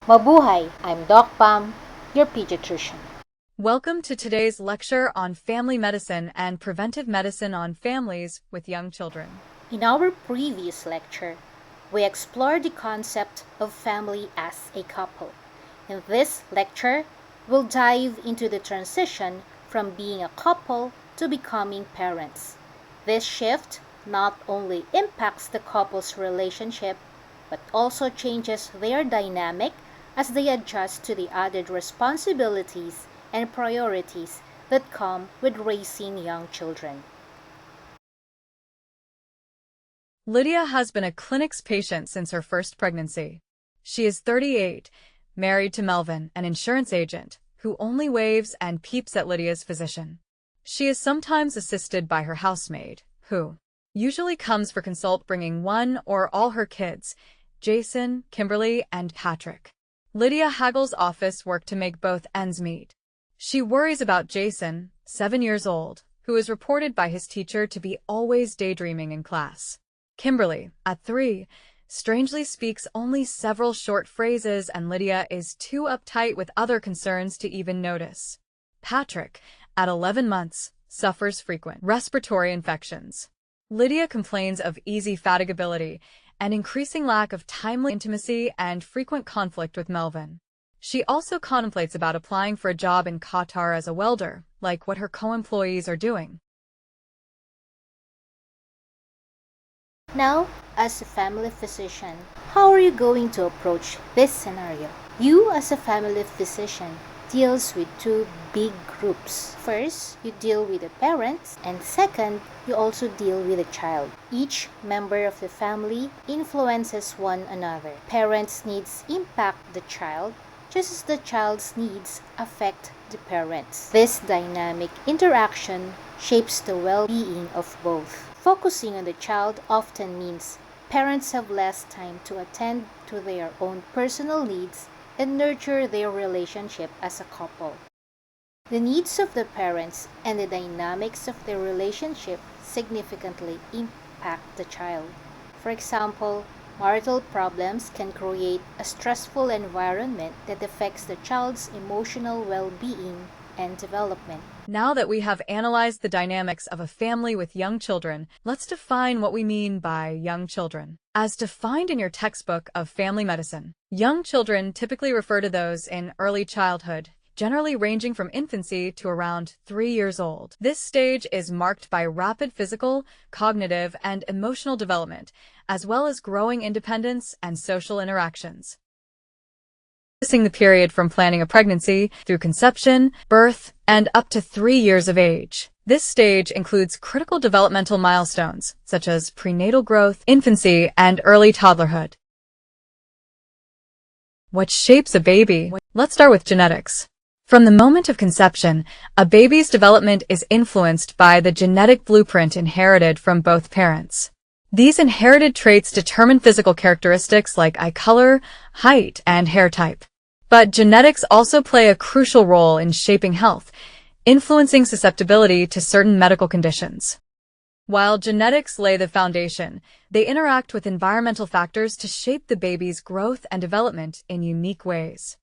Mabuhay! I'm Doc Pam, your pediatrician. Welcome to today's lecture on family medicine and preventive medicine on families with young children. In our previous lecture, we explored the concept of family as a couple. In this lecture, we'll dive into the transition from being a couple to becoming parents. This shift not only impacts the couple's relationship, but also changes their dynamic as they adjust to the added responsibilities and priorities that come with raising young children. Lydia has been a clinic's patient since her first pregnancy. She is 38, married to Melvin, an insurance agent, who only waves and peeps at Lydia's physician. She is sometimes assisted by her housemaid, who usually comes for consult bringing one or all her kids, Jason, Kimberly, and Patrick. Lydia haggles office work to make both ends meet. She worries about Jason, 7 years old, who is reported by his teacher to be always daydreaming in class. Kimberly, at 3, strangely speaks only several short phrases, and Lydia is too uptight with other concerns to even notice. Patrick, at 11 months, suffers frequent respiratory infections. Lydia complains of easy fatigability and increasing lack of timely intimacy and frequent conflict with Melvin. She also contemplates about applying for a job in Qatar as a welder, like what her co-employees are doing. Now, as a family physician, how are you going to approach this scenario? You, as a family physician, deals with two big groups. First, you deal with the parents, and second, you also deal with the child. Each member of the family influences one another. Parents' needs impact the child, just as the child's needs affect the parents. This dynamic interaction shapes the well-being of both. Focusing on the child often means parents have less time to attend to their own personal needs and nurture their relationship as a couple. The needs of the parents and the dynamics of their relationship significantly impact the child. For example, marital problems can create a stressful environment that affects the child's emotional well-being and development. Now that we have analyzed the dynamics of a family with young children, let's define what we mean by young children. As defined in your textbook of family medicine, young children typically refer to those in early childhood, generally ranging from infancy to around 3 years old. This stage is marked by rapid physical, cognitive, and emotional development, as well as growing independence and social interactions. The period from planning a pregnancy through conception, birth, and up to 3 years of age. This stage includes critical developmental milestones, such as prenatal growth, infancy, and early toddlerhood. What shapes a baby? Let's start with genetics. From the moment of conception, a baby's development is influenced by the genetic blueprint inherited from both parents. These inherited traits determine physical characteristics like eye color, height, and hair type. But genetics also play a crucial role in shaping health, influencing susceptibility to certain medical conditions. While genetics lay the foundation, they interact with environmental factors to shape the baby's growth and development in unique ways.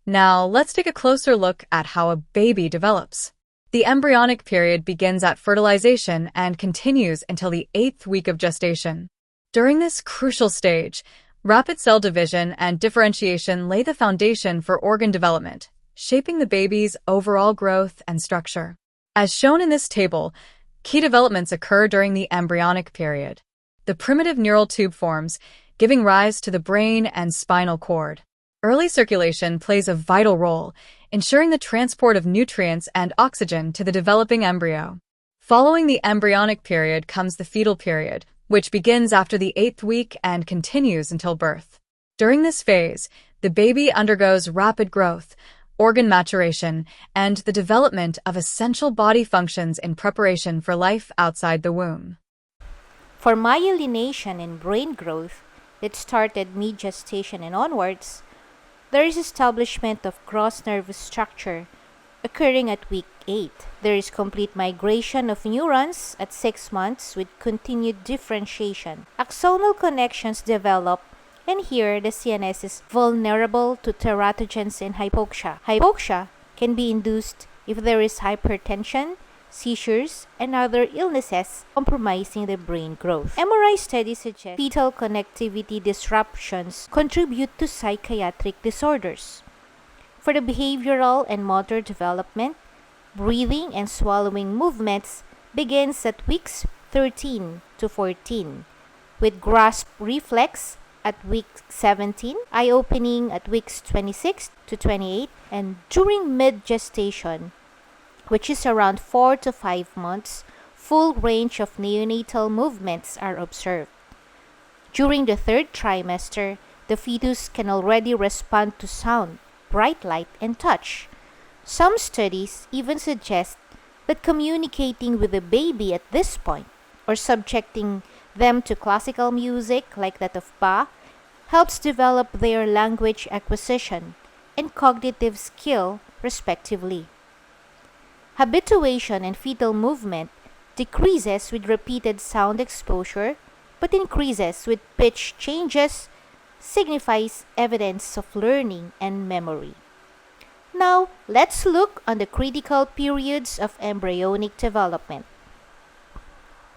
Now, let's take a closer look at how a baby develops. The embryonic period begins at fertilization and continues until the 8th week of gestation. During this crucial stage, rapid cell division and differentiation lay the foundation for organ development, shaping the baby's overall growth and structure. As shown in this table, key developments occur during the embryonic period. The primitive neural tube forms, giving rise to the brain and spinal cord. Early circulation plays a vital role, ensuring the transport of nutrients and oxygen to the developing embryo. Following the embryonic period comes the fetal period, which begins after the 8th week and continues until birth. During this phase, the baby undergoes rapid growth, organ maturation, and the development of essential body functions in preparation for life outside the womb. For myelination and brain growth that started mid-gestation and onwards, there is establishment of gross nervous structure occurring at week 8. There is complete migration of neurons at 6 months with continued differentiation. Axonal connections develop And here, the CNS is vulnerable to teratogens and hypoxia. Hypoxia can be induced if there is hypertension, seizures, and other illnesses compromising the brain growth. MRI studies suggest fetal connectivity disruptions contribute to psychiatric disorders. For the behavioral and motor development, breathing and swallowing movements begins at weeks 13 to 14, with grasp reflex at week 17, eye-opening at weeks 26 to 28, and during mid-gestation, which is around 4 to 5 months, full range of neonatal movements are observed. During the third trimester, the fetus can already respond to sound, bright light, and touch. Some studies even suggest that communicating with the baby at this point, or subjecting them to classical music like that of Bach, helps develop their language acquisition and cognitive skill respectively. Habituation and fetal movement decreases with repeated sound exposure but increases with pitch changes, signifies evidence of learning and memory. Now, let's look on the critical periods of embryonic development.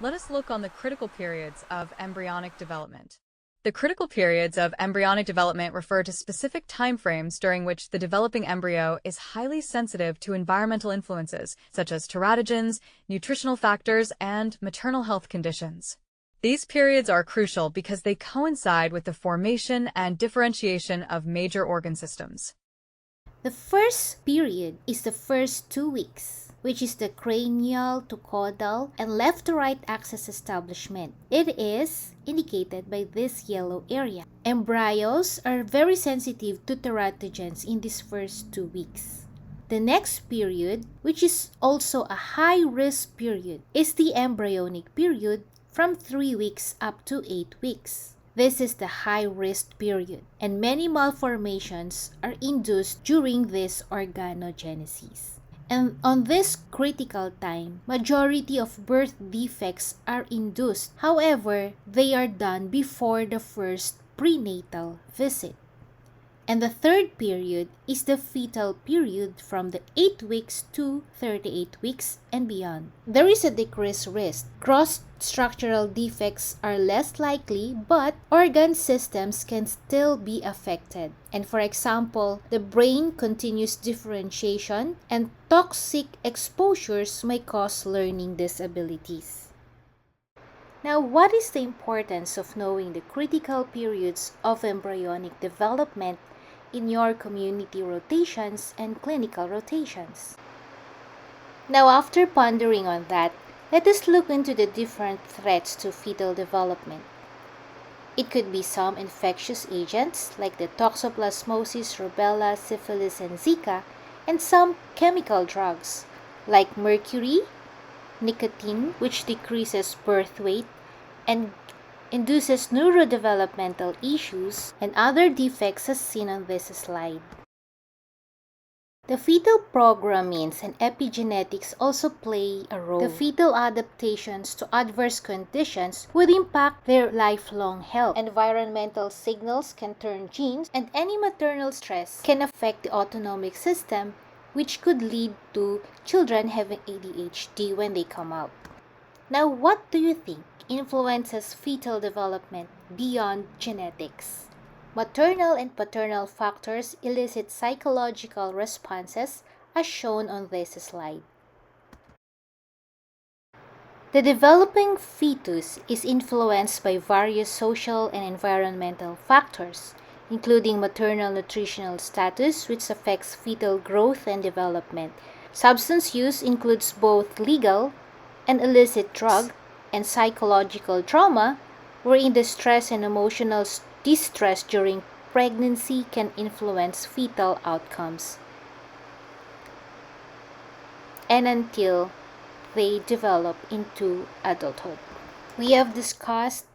Let us look on the critical periods of embryonic development. The critical periods of embryonic development refer to specific timeframes during which the developing embryo is highly sensitive to environmental influences, such as teratogens, nutritional factors, and maternal health conditions. These periods are crucial because they coincide with the formation and differentiation of major organ systems. The first period is the first 2 weeks, which is the cranial to caudal and left to right axis establishment. It is indicated by this yellow area. Embryos are very sensitive to teratogens in these first 2 weeks. The next period, which is also a high-risk period, is the embryonic period from 3 weeks up to 8 weeks. This is the high-risk period, and many malformations are induced during this organogenesis. And on this critical time, majority of birth defects are induced. However, they are done before the first prenatal visit. And the third period is the fetal period from the 8 weeks to 38 weeks and beyond. There is a decreased risk. Gross structural defects are less likely, but organ systems can still be affected. And for example, the brain continues differentiation, and toxic exposures may cause learning disabilities. Now, what is the importance of knowing the critical periods of embryonic development in your community rotations and clinical rotations? Now, after pondering on that, let us look into the different threats to fetal development. It could be some infectious agents like the toxoplasmosis, rubella, syphilis, and Zika, and some chemical drugs like mercury, nicotine, which decreases birth weight and induces neurodevelopmental issues, and other defects as seen on this slide. The fetal programmings and epigenetics also play a role. The fetal adaptations to adverse conditions would impact their lifelong health. Environmental signals can turn genes, and any maternal stress can affect the autonomic system, which could lead to children having ADHD when they come out. Now, what do you think influences fetal development beyond genetics? Maternal and paternal factors elicit psychological responses as shown on this slide. The developing fetus is influenced by various social and environmental factors, including maternal nutritional status, which affects fetal growth and development. Substance use includes both legal and illicit drug and psychological trauma, wherein the stress and emotional distress during pregnancy can influence fetal outcomes, and until they develop into adulthood. We have discussed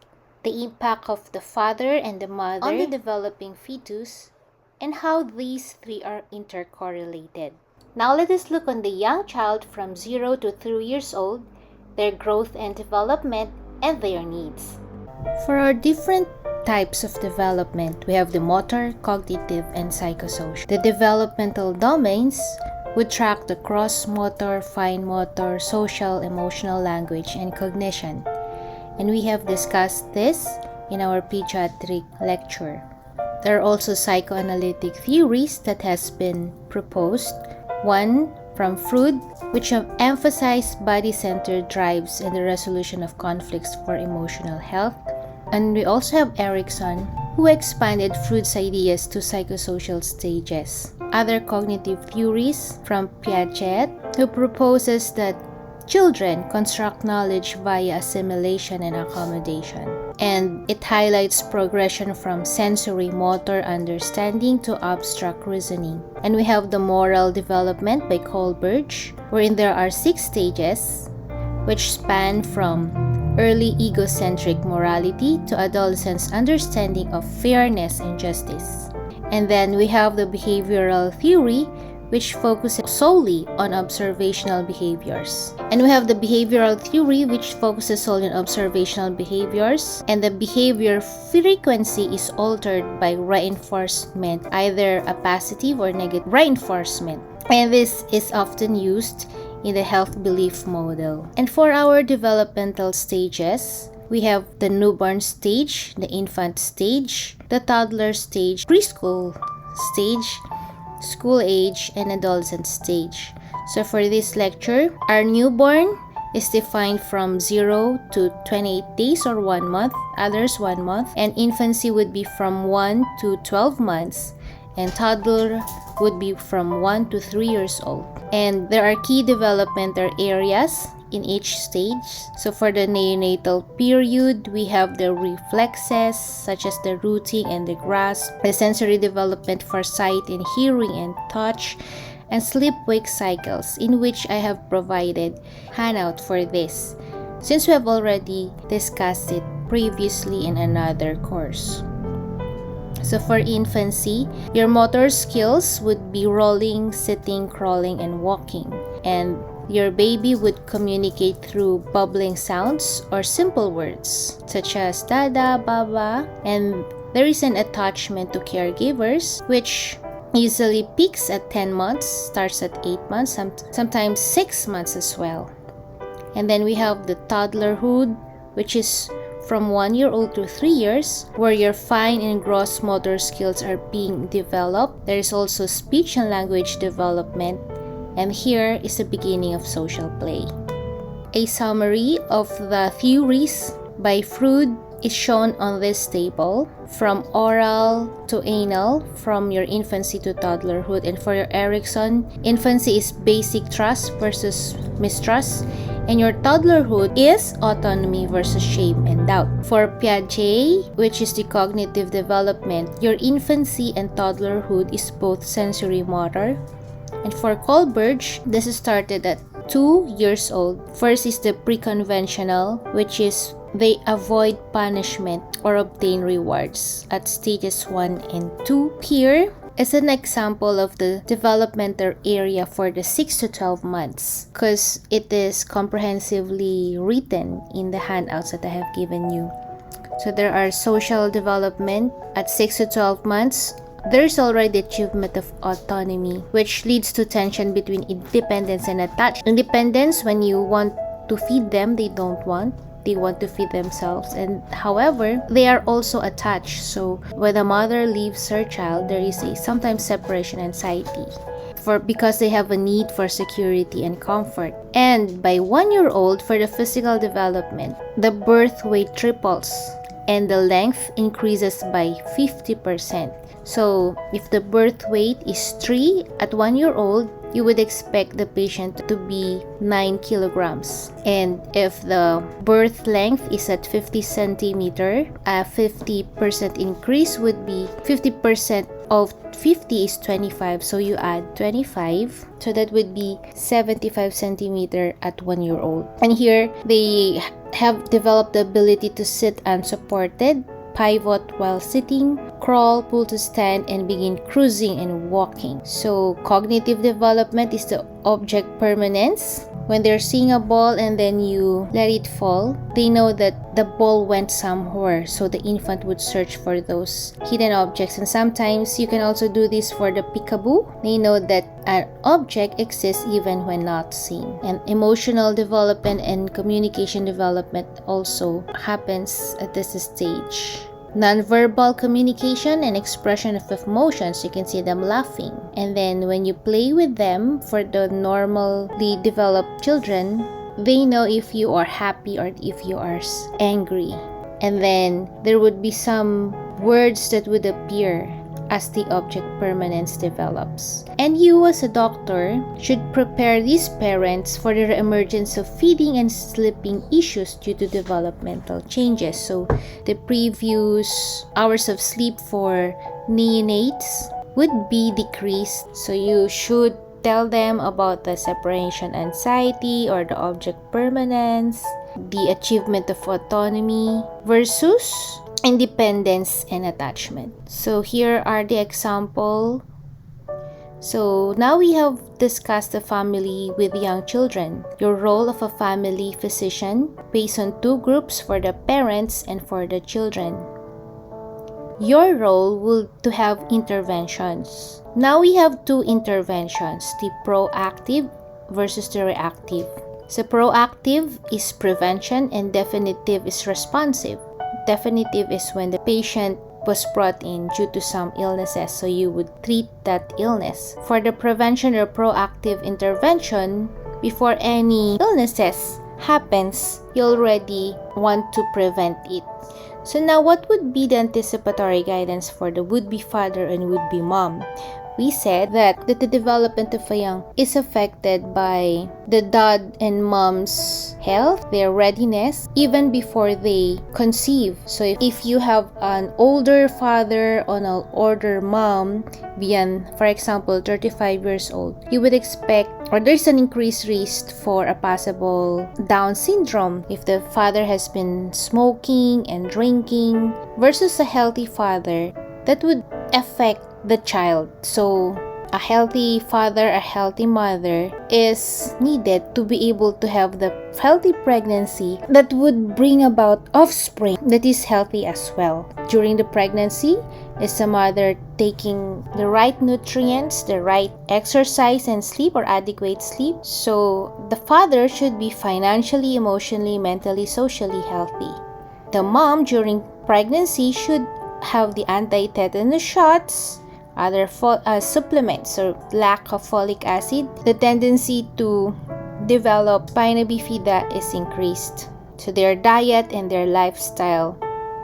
the impact of the father and the mother on the developing fetus and how these three are intercorrelated. Now let us look on the young child from 0 to 3 years old, their growth and development, and their needs. For our different types of development. We have the motor, cognitive, and psychosocial. The developmental domains would track the gross motor, fine motor, social, emotional, language, and cognition. And we have discussed this in our pediatric lecture. There are also psychoanalytic theories that has been proposed. One from Freud, which have emphasized body-centered drives and the resolution of conflicts for emotional health. And we also have Erikson, who expanded Freud's ideas to psychosocial stages. Other cognitive theories from Piaget, who proposes that children construct knowledge via assimilation and accommodation. And it highlights progression from sensory motor understanding to abstract reasoning. And we have the moral development by Kohlberg, wherein there are 6 stages, which span from early egocentric morality to adolescents' understanding of fairness and justice. And then we have the behavioral theory, which focuses solely on observational behaviors. And we have the behavioral theory, which focuses solely on observational behaviors, and the behavior frequency is altered by reinforcement, either a positive or negative reinforcement. And this is often used in the health belief model. And for our developmental stages, we have the newborn stage, the infant stage, the toddler stage, preschool stage, school age, and adolescent stage. So for this lecture, our newborn is defined from 0 to 28 days or 1 month, others 1 month, and infancy would be from 1 to 12 months, and toddler would be from 1 to 3 years old. And there are key developmental areas in each stage. So for the neonatal period, we have the reflexes such as the rooting and the grasp, the sensory development for sight and hearing and touch, and sleep-wake cycles, in which I have provided handout for this, since we have already discussed it previously in another course. So for infancy, your motor skills would be rolling, sitting, crawling, and walking. And your baby would communicate through bubbling sounds or simple words such as dada, baba, and there is an attachment to caregivers, which usually peaks at 10 months, starts at 8 months, sometimes 6 months as well. And then we have the toddlerhood, which is from 1 year old to 3 years, where your fine and gross motor skills are being developed. There is also speech and language development, and here is the beginning of social play. A summary of the theories by Freud is shown on this table, from oral to anal, from your infancy to toddlerhood. And for your Erikson, infancy is basic trust versus mistrust, and your toddlerhood is autonomy versus shame and doubt. For Piaget, which is the cognitive development, your infancy and toddlerhood is both sensory motor. And for Kohlberg, this is started at 2 years old. First is the pre-conventional, which is they avoid punishment or obtain rewards at stages 1 and 2. Here is an example of the developmental area for the 6 to 12 months, because it is comprehensively written in the handouts that I have given you. So there are social development at 6 to 12 months. There's already achievement of autonomy, which leads to tension between independence and attachment. Independence, when you want to feed them, they don't want. They want to feed themselves, and however, they are also attached. So when the mother leaves her child, there is a sometimes separation anxiety, because they have a need for security and comfort. And by 1 year old, for the physical development, the birth weight triples and the length increases by 50%. So if the birth weight is 3 at 1 year old, you would expect the patient to be 9 kilograms. And if the birth length is at 50 centimeter, a 50% increase would be 50% of 50 is 25. So you add 25. So that would be 75 centimeter at 1 year old. And here they have developed the ability to sit unsupported, pivot while sitting, crawl, pull to stand, and begin cruising and walking. So cognitive development is the object permanence. When they're seeing a ball and then you let it fall, they know that the ball went somewhere, so the infant would search for those hidden objects. And sometimes you can also do this for the peekaboo. They know that an object exists even when not seen. And emotional development and communication development also happens at this stage. Nonverbal communication and expression of emotions, you can see them laughing. And then when you play with them, for the normally developed children, they know if you are happy or if you are angry. And then there would be some words that would appear as the object permanence develops. And you as a doctor should prepare these parents for the emergence of feeding and sleeping issues due to developmental changes. So the previous hours of sleep for neonates would be decreased. So you should tell them about the separation anxiety or the object permanence, the achievement of autonomy versus independence and attachment. So here are the example. So now we have discussed the family with young children. Your role of a family physician based on two groups, for the parents and for the children. Your role will to have interventions. Now we have two interventions, the proactive versus the reactive. So proactive is prevention and definitive is responsive. Definitive is when the patient was brought in due to some illnesses, so you would treat that illness. For the prevention or proactive intervention, before any illnesses happens, you already want to prevent it. So now what would be the anticipatory guidance for the would-be father and would-be mom? We said that the development of a young is affected by the dad and mom's health, their readiness, even before they conceive. So if you have an older father or an older mom, beyond, for example, 35 years old, you would expect, or there's an increased risk for a possible Down syndrome if the father has been smoking and drinking versus a healthy father. That would affect the child. So a healthy father, a healthy mother is needed to be able to have the healthy pregnancy that would bring about offspring that is healthy as well. During the pregnancy, is the mother taking the right nutrients, the right exercise and sleep or adequate sleep? So the father should be financially, emotionally, mentally, socially healthy. The mom during pregnancy should have the anti-tetanus shots, other supplements or lack of folic acid. The tendency to develop spina bifida is increased. So their diet and their lifestyle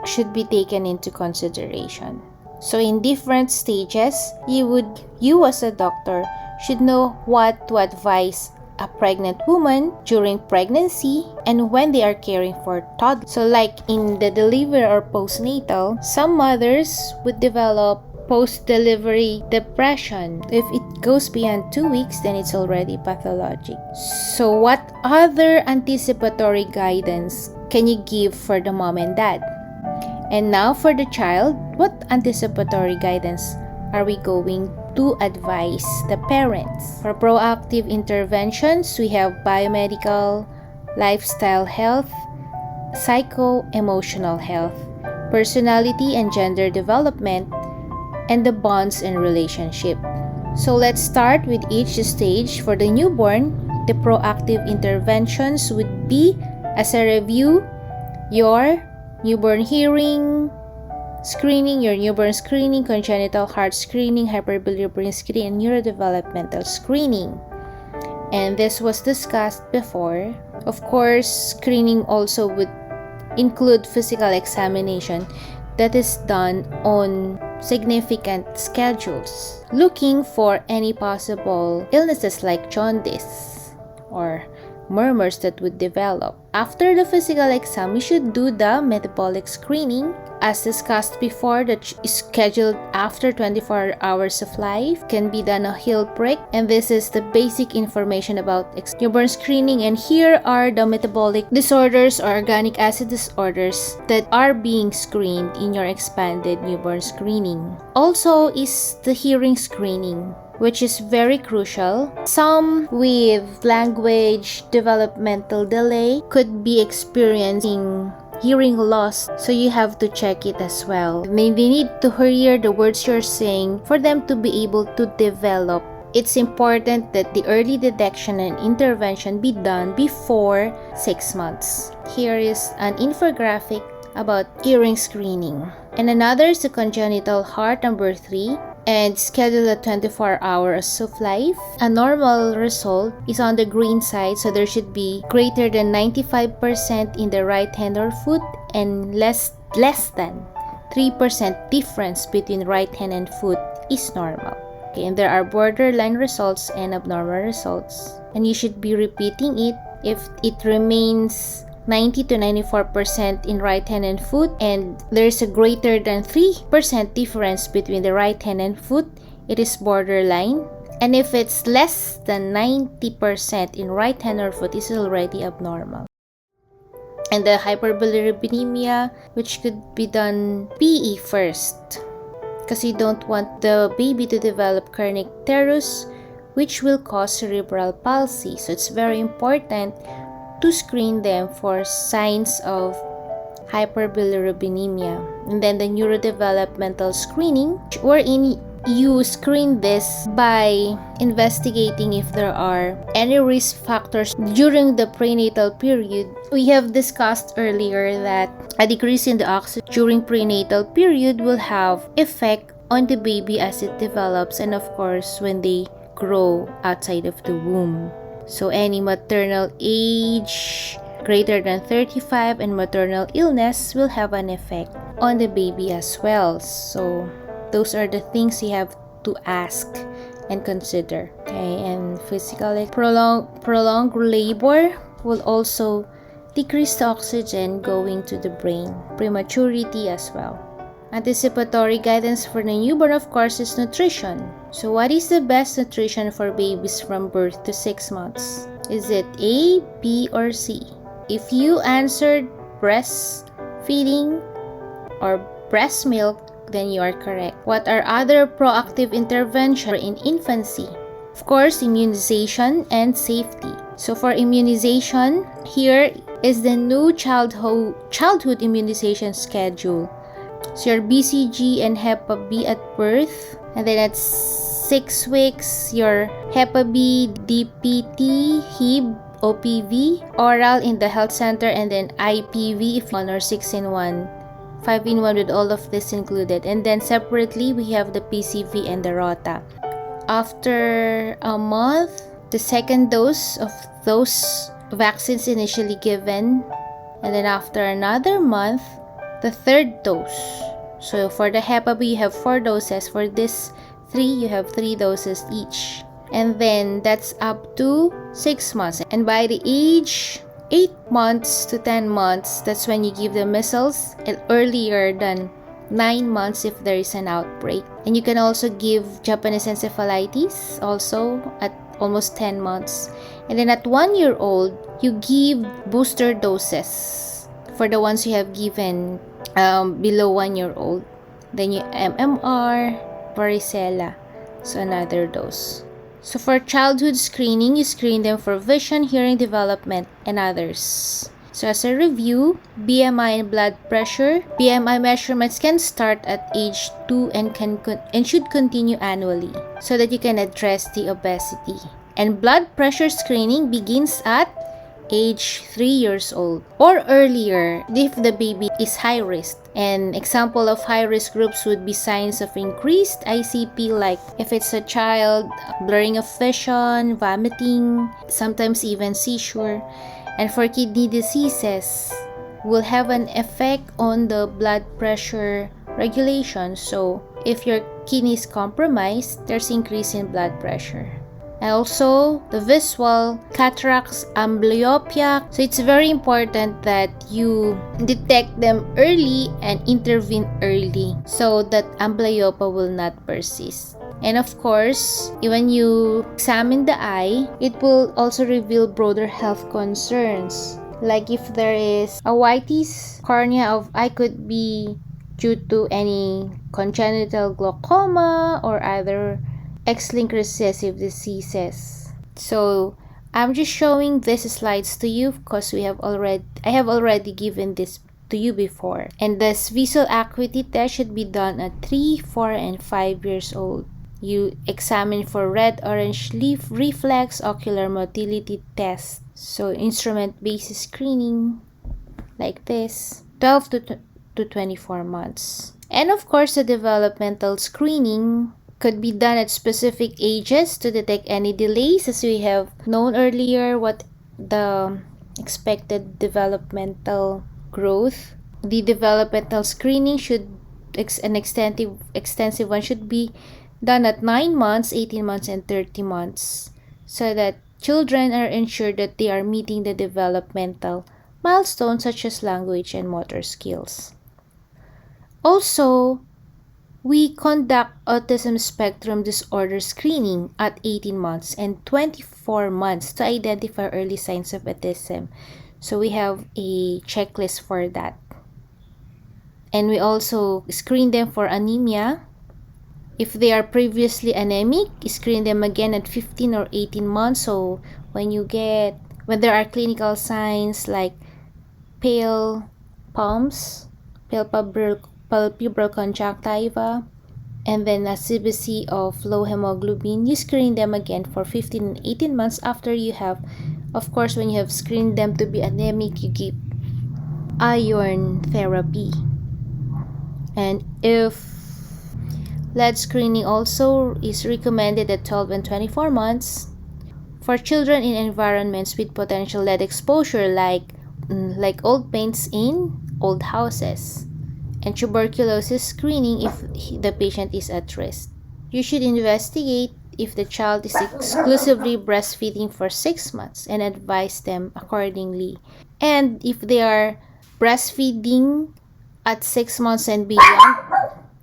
should be taken into consideration. So in different stages, you as a doctor should know what to advise a pregnant woman during pregnancy and when they are caring for toddlers. So like in the delivery or postnatal, some mothers would develop post-delivery depression. If it goes beyond 2 weeks, then it's already pathologic. So what other anticipatory guidance can you give for the mom and dad? And now for the child, what anticipatory guidance are we going to advise the parents? For proactive interventions, we have biomedical, lifestyle health, psycho-emotional health, personality and gender development, and the bonds and relationship. So let's start with each stage. For the newborn, the proactive interventions would be, as a review, your newborn hearing screening, your newborn screening, congenital heart screening, hyperbilirubinemia screening, and neurodevelopmental screening. And this was discussed before. Of course, screening also would include physical examination that is done on significant schedules, looking for any possible illnesses like jaundice or murmurs that would develop. After the physical exam, you should do the metabolic screening. As discussed before, that is scheduled after 24 hours of life, can be done a heel prick, and this is the basic information about newborn screening. And here are the metabolic disorders or organic acid disorders that are being screened in your expanded newborn screening. Also is the hearing screening, which is very crucial. Some with language developmental delay could be experiencing hearing loss, so you have to check it as well. They need to hear the words you're saying for them to be able to develop. It's important that the early detection and intervention be done before 6 months. Here is an infographic about hearing screening. And another is the congenital heart, number 3, and scheduled at 24 hours of life. A normal result is on the green side, so there should be greater than 95% in the right hand or foot and less than 3% difference between right hand and foot is normal. Okay, and there are borderline results and abnormal results, and you should be repeating it. If it remains 90 to 94% in right hand and foot, and there's a greater than 3% difference between the right hand and foot, it is borderline. And if it's less than 90% in right hand or foot, it's already abnormal. And the hyperbilirubinemia, which could be done PE first, because you don't want the baby to develop kernicterus, which will cause cerebral palsy. So it's very important to screen them for signs of hyperbilirubinemia. And then the neurodevelopmental screening, wherein you screen this by investigating if there are any risk factors during the prenatal period. We have discussed earlier that a decrease in the oxygen during prenatal period will have effect on the baby as it develops, and of course when they grow outside of the womb. So any maternal age greater than 35 and maternal illness will have an effect on the baby as well. So those are the things you have to ask and consider. Okay, and physically prolonged labor will also decrease the oxygen going to the brain. Prematurity as well. Anticipatory guidance for the newborn, of course, is nutrition. So what is the best nutrition for babies from birth to 6 months? Is it A, B, or C? If you answered breastfeeding or breast milk, then you are correct. What are other proactive interventions in infancy? Of course, immunization and safety. So for immunization, here is the new childhood immunization schedule. So your BCG and Hep B at birth, and then at 6 weeks, your Hep B, DPT, Hib, OPV, oral in the health center, and then IPV if 1 or 6-in-1. 5-in-1 with all of this included. And then separately, we have the PCV and the Rota. After a month, the second dose of those vaccines initially given. And then after another month, the third dose. So for the Hep B, you have 4 doses. For this 3, you have 3 doses each. And then that's up to 6 months. And by the age 8 months to 10 months, that's when you give the measles, and earlier than 9 months if there is an outbreak. And you can also give Japanese encephalitis also at almost 10 months. And then at 1 year old, you give booster doses for the ones you have given below 1 year old. Then you MMR, varicella, so another dose. So for childhood screening, you screen them for vision, hearing development, and others. So as a review, BMI and blood pressure. BMI measurements can start at age 2 and should continue annually so that you can address the obesity. And blood pressure screening begins at age 3 years old or earlier if the baby is high risk. An example of high risk groups would be signs of increased ICP, like if it's a child, blurring of vision, vomiting, sometimes even seizure. And for kidney diseases, will have an effect on the blood pressure regulation. So if your kidney is compromised, there's increase in blood pressure. And also the visual, cataracts, amblyopia. So it's very important that you detect them early and intervene early so that amblyopia will not persist. And of course, when you examine the eye, it will also reveal broader health concerns. Like if there is a whitish cornea of eye, could be due to any congenital glaucoma or other X-linked recessive diseases. So I'm just showing these slides to you because I have already given this to you before. And this visual acuity test should be done at 3, 4, and 5 years old. You examine for red-orange leaf reflex ocular motility test. So instrument-based screening like this, 12 to 24 months. And of course, the developmental screening could be done at specific ages to detect any delays, as we have known earlier what the expected developmental growth. The developmental screening an extensive one should be done at 9 months, 18 months, and 30 months so that children are ensured that they are meeting the developmental milestones such as language and motor skills. Also, we conduct autism spectrum disorder screening at 18 months and 24 months to identify early signs of autism. So we have a checklist for that. And we also screen them for anemia. If they are previously anemic, screen them again at 15 or 18 months. So when there are clinical signs like pale palms, pale palpebral conjunctiva, and then a CBC of low hemoglobin, you screen them again for 15 and 18 months after you have, of course, when you have screened them to be anemic, you give iron therapy. And if lead screening also is recommended at 12 and 24 months for children in environments with potential lead exposure like old paints in old houses, and tuberculosis screening if the patient is at risk. You should investigate if the child is exclusively breastfeeding for 6 months and advise them accordingly. And if they are breastfeeding at 6 months and beyond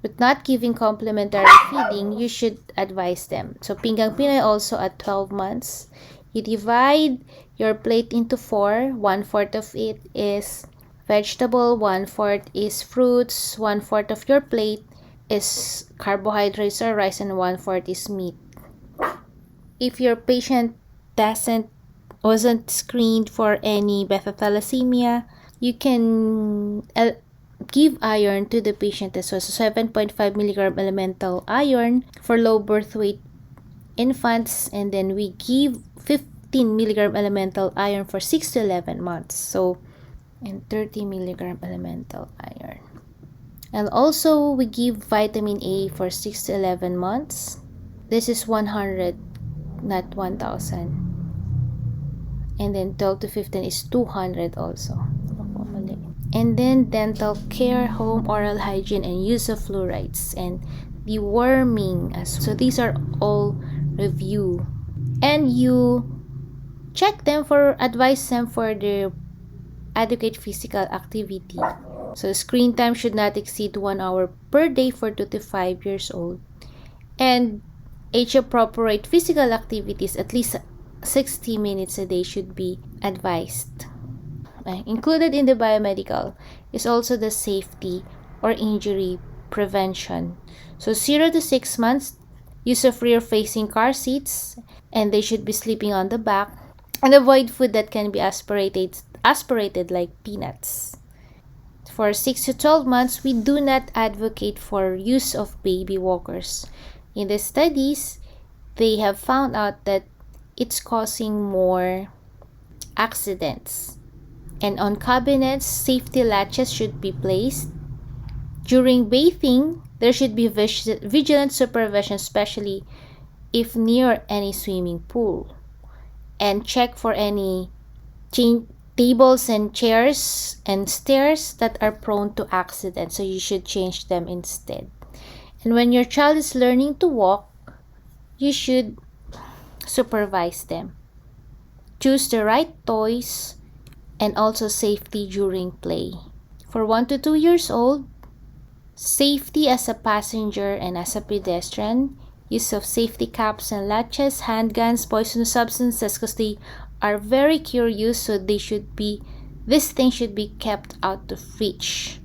but not giving complementary feeding, you should advise them. So pinggang Pinoy also at 12 months. You divide your plate into 4. 1/4 of it is vegetable, 1/4 is fruits, 1/4 of your plate is carbohydrates or rice, and 1/4 is meat. If your patient wasn't screened for any beta thalassemia, you can give iron to the patient as well. So 7.5 milligram elemental iron for low birth weight infants, and then we give 15 milligram elemental iron for 6 to 11 months. So, and 30 milligram elemental iron. And also we give vitamin A for 6 to 11 months. This is 100, not 1000. And then 12 to 15 is 200 also. And then dental care, home oral hygiene, and use of fluorides, and deworming as well. So these are all review. And you advise them for their adequate physical activity. So screen time should not exceed 1 hour per day for 2 to 5 years old. And age-appropriate physical activities, at least 60 minutes a day, should be advised. Included in the biomedical is also the safety or injury prevention. So 0 to 6 months, use of rear-facing car seats, and they should be sleeping on the back, and avoid food that can be aspirated like peanuts. For 6 to 12 months, we do not advocate for use of baby walkers. In the studies, they have found out that it's causing more accidents. And on cabinets, safety latches should be placed. During bathing, there should be vigilant supervision, especially if near any swimming pool. And check for any tables and chairs and stairs that are prone to accidents, so you should change them instead. And when your child is learning to walk, you should supervise them. Choose the right toys and also safety during play. For 1 to 2 years old, safety as a passenger and as a pedestrian, use of safety caps and latches, handguns, poisonous substances, because they are very curious, so this thing should be kept out of reach.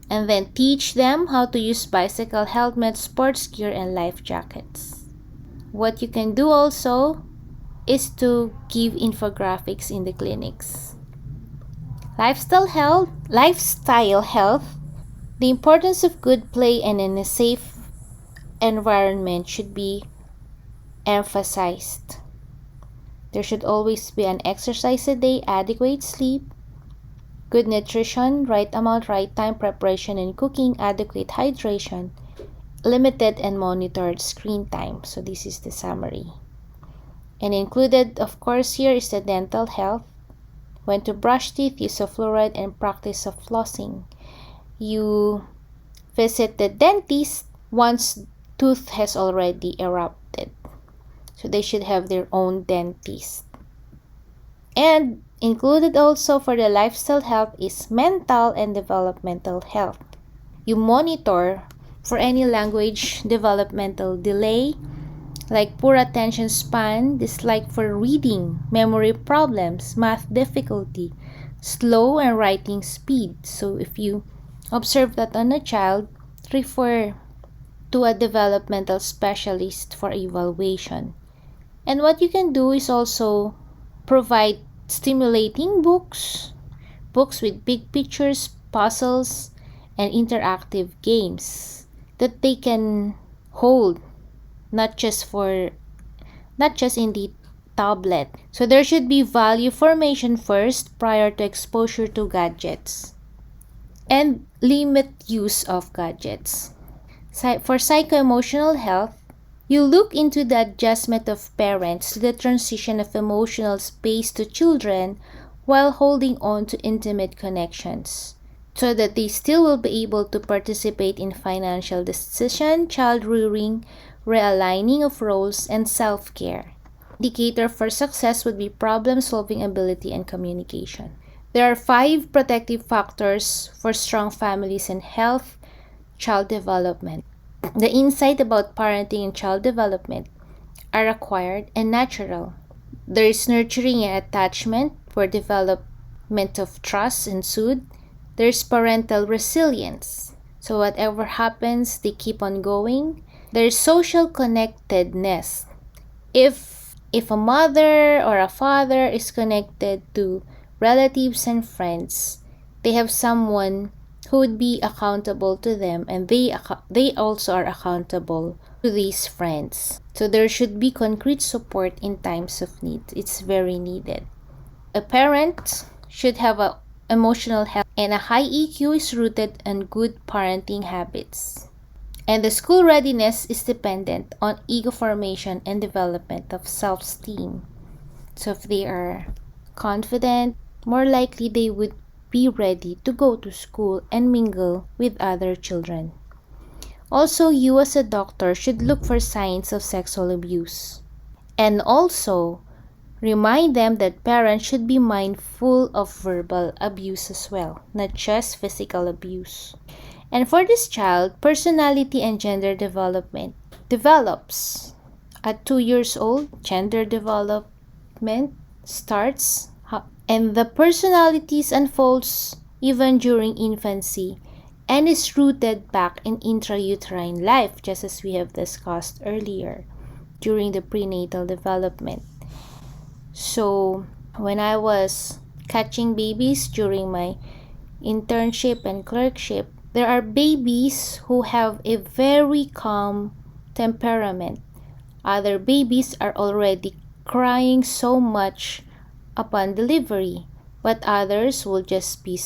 And then teach them how to use bicycle helmets, sports gear, and life jackets. What you can do also is to give infographics in the clinics. Lifestyle health. The importance of good play and in a safe environment should be emphasized. There should always be an exercise a day, adequate sleep, good nutrition, right amount, right time, preparation and cooking, adequate hydration, limited and monitored screen time. So this is the summary. And included, of course, here is the dental health. When to brush teeth, use of fluoride, and practice of flossing. You visit the dentist once tooth has already erupted. So they should have their own dentist. And included also for the lifestyle health is mental and developmental health. You monitor for any language developmental delay, like poor attention span, dislike for reading, memory problems, math difficulty, slow and writing speed. So if you observe that on a child, refer to a developmental specialist for evaluation. And what you can do is also provide stimulating books with big pictures, puzzles, and interactive games that they can hold, not just in the tablet. So there should be value formation first prior to exposure to gadgets, and limit use of gadgets. For psycho-emotional health, you look into the adjustment of parents to the transition of emotional space to children while holding on to intimate connections, so that they still will be able to participate in financial decision, child rearing, realigning of roles, and self-care. Indicator for success would be problem-solving ability and communication. There are 5 protective factors for strong families and health child development. The insight about parenting and child development are acquired and natural. There is nurturing and attachment where development of trust ensued. There is parental resilience. So whatever happens, they keep on going. There is social connectedness. If a mother or a father is connected to relatives and friends, they have someone who would be accountable to them, and they also are accountable to these friends. So there should be concrete support in times of need. It's very needed. A parent should have an emotional health, and a high EQ is rooted in good parenting habits. And the school readiness is dependent on ego formation and development of self-esteem. So if they are confident, more likely they would be ready to go to school and mingle with other children. Also, you as a doctor should look for signs of sexual abuse. And also, remind them that parents should be mindful of verbal abuse as well, not just physical abuse. And for this child, personality and gender development develops. At 2 years old, gender development starts, and the personalities unfolds even during infancy and is rooted back in intrauterine life, just as we have discussed earlier during the prenatal development. So when I was catching babies during my internship and clerkship, there are babies who have a very calm temperament. Other babies are already crying so much upon delivery, but others will just be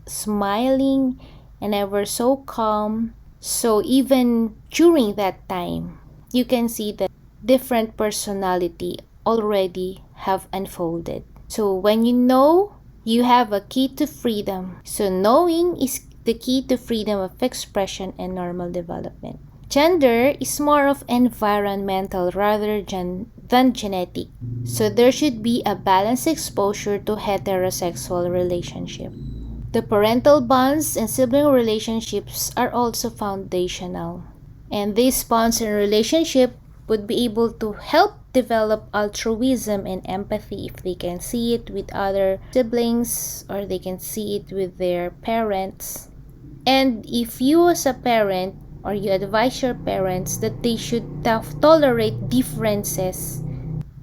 smiling and ever so calm. So even during that time, you can see that different personality already have unfolded. So when you know, you have a key to freedom. So knowing is the key to freedom of expression and normal development. Gender is more of environmental rather than than genetic. So there should be a balanced exposure to heterosexual relationship. The parental bonds and sibling relationships are also foundational. And these bonds and relationship would be able to help develop altruism and empathy if they can see it with other siblings or they can see it with their parents. And if you as a parent or you advise your parents that they should tolerate differences,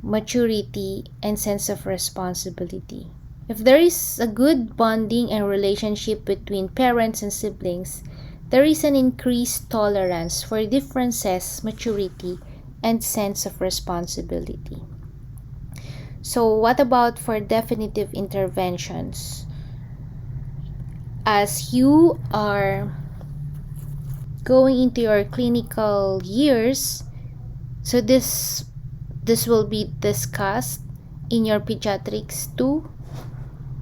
maturity, and sense of responsibility. If there is a good bonding and relationship between parents and siblings, there is an increased tolerance for differences, maturity, and sense of responsibility. So what about for definitive interventions? As you are going into your clinical years, so this will be discussed in your pediatrics too.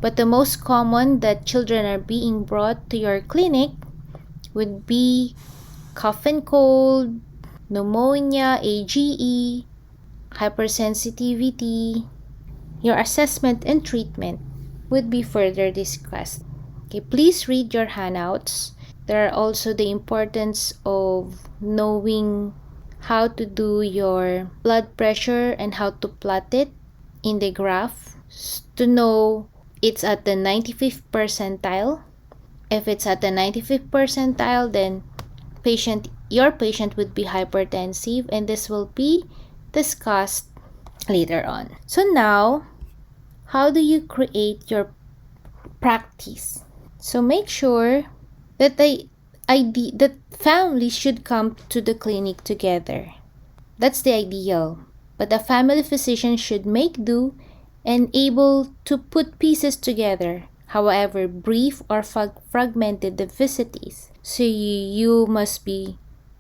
But the most common that children are being brought to your clinic would be cough and cold, pneumonia, AGE, hypersensitivity. Your assessment and treatment would be further discussed. Okay, please read your handouts. There are also the importance of knowing how to do your blood pressure and how to plot it in the graph to know it's at the 95th percentile. If it's at the 95th percentile, then your patient would be hypertensive, and this will be discussed later on. So now, how do you create your practice? So make sure that that families should come to the clinic together. That's the ideal. But a family physician should make do and able to put pieces together, however brief or fragmented the visit is. So you must be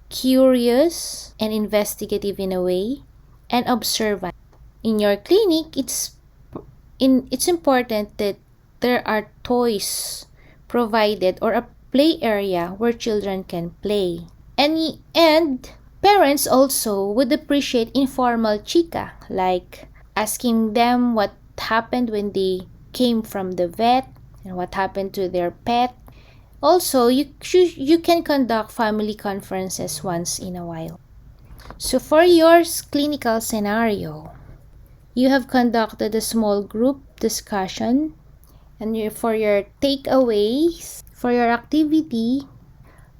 curious and investigative in a way and observant. In your clinic, it's important that there are toys provided or a play area where children can play. And parents also would appreciate informal chica, like asking them what happened when they came from the vet and what happened to their pet. Also, you can conduct family conferences once in a while. So for your clinical scenario, you have conducted a small group discussion, and for your takeaways, for your activity,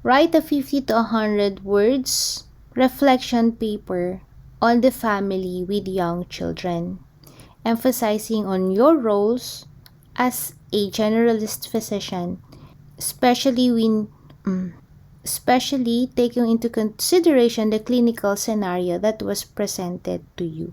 write a 50 to 100 words reflection paper on the family with young children, emphasizing on your roles as a generalist physician, especially taking into consideration the clinical scenario that was presented to you.